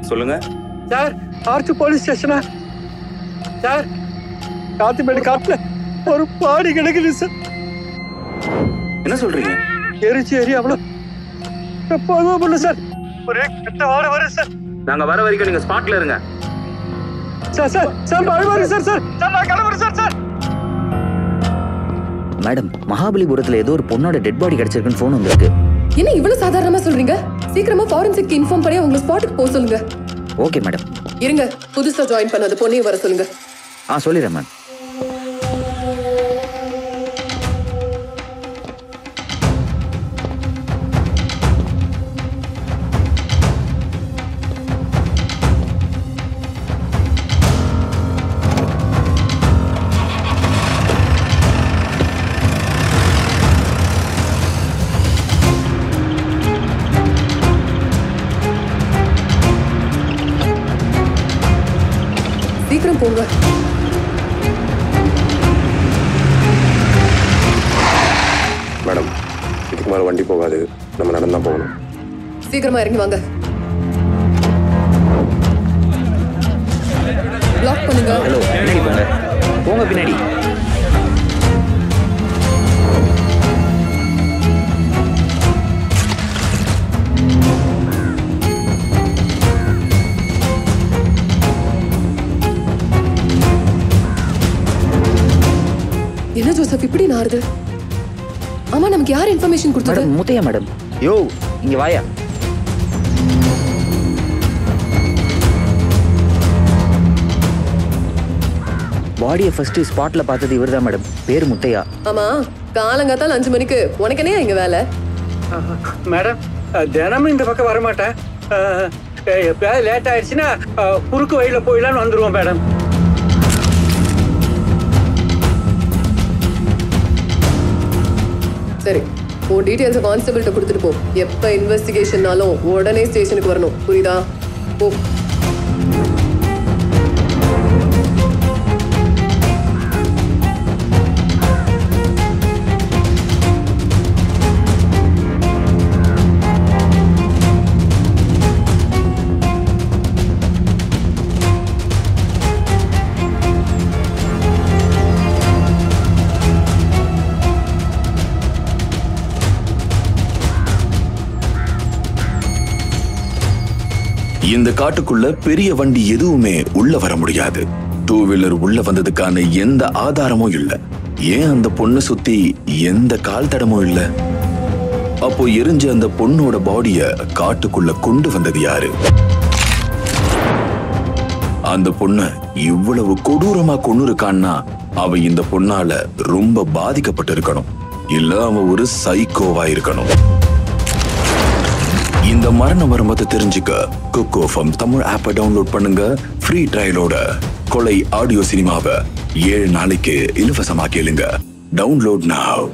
சொல்லுங்க sir. Arch police ஸ்டேஷனா sir? Kathimedu காட்டுல ஒரு பாடி கிடக்குது சார். என்ன சொல்றீங்க? எரிச்சு அவ்வளவு போதும் பண்ணு சார். ஒரே கெட்ட வாட வருது சார். நாங்க வர வரைக்கும் நீங்க ஸ்பாட்ல இருங்க. சார் சார் சார் மழை வருது சார். சார் சார் நான் கிளம்புறேன் சார். சார் மேடம், மகாபலிபுரத்துல ஏதோ ஒரு பொண்ணோட டெட் பாடி கிடைச்சிருக்குன்னு போன் வந்திருக்கு. என்ன இவ்வளவு சாதாரணமா சொல்றீங்க? சீக்கிரமா ஃபாரன்சிக் இன்ஃபார்ம் பண்ணி உங்க ஸ்பாட்டுக்கு போக சொல்லுங்க. Okay madam. இருங்க, புதுசா ஜாயின் பண்ணது பொண்ணையும் வர சொல்லுங்க. சொல்லிடுறேன் மேம். சீக்கிரம் போங்க. மேடம், இதுக்கு மேல வண்டி போகாது, நம்ம நடந்தா போகணும். சீக்கிரமா இறங்கி வாங்க. லாக் பண்ணுங்க. ஹலோ, பின்னாடி போங்க. போங்க பின்னாடி. என்ன ஜோசப் இப்படி நாறுது? ஆமா, நமக்கு யார் இன்ஃபர்மேஷன் கொடுத்தது? முத்தையா மேடம். யோ, இங்க வாயா. பாடியை ஃபர்ஸ்ட் ஸ்பாட்ல பார்த்தது இவர்தான் மேடம். பேரு முத்தையா. ஆமா, காலங்காத்தால 5 மணிக்கு உனக்கு என்ன இங்க வேலை? மேடம், தினமும் இந்த பக்கம் வரமாட்டேன். எப்பயாவது லேட் ஆயிடுச்சுன்னா குறுக்கு வழியில போயிடலான்னு வந்துருவோம் மேடம். சரி, உன் டீடைல்ஸ் கான்ஸ்டபிள்கிட்ட கொடுத்துட்டு போ. எப்ப இன்வெஸ்டிகேஷன்னாலும் உடனே ஸ்டேஷனுக்கு வரணும், புரியுதா? போ. இந்த காட்டுக்குள்ள பெரிய வண்டி எதுவுமே உள்ள வர முடியாது. 2 வீலர் உள்ள வந்ததுக்கான எந்த ஆதாரமும் இல்ல. ஏன் அந்த பொண்ணு சுத்தி எந்த கால் தடமும் இல்ல. அப்போ எரிஞ்ச அந்த பொண்ணோட பாடிய காட்டுக்குள்ள கொண்டு வந்தது யாரு? அந்த பொண்ண இவ்வளவு கொடூரமா கொன்னுருக்கான்னா அவ இந்த பொண்ணால ரொம்ப பாதிக்கப்பட்டு இருக்கணும். இல்ல அவ ஒரு சைக்கோவா இருக்கணும். இந்த மரண மர்மத்தை தெரிஞ்சுக்க குக்கோ ஃப்ரம் தமிழ் ஆப்பை டவுன்லோட் பண்ணுங்க. ஃப்ரீ ட்ரையலோட கொலை ஆடியோ சினிமாவை 7 நாளைக்கு இலவசமா கேளுங்க. Download now.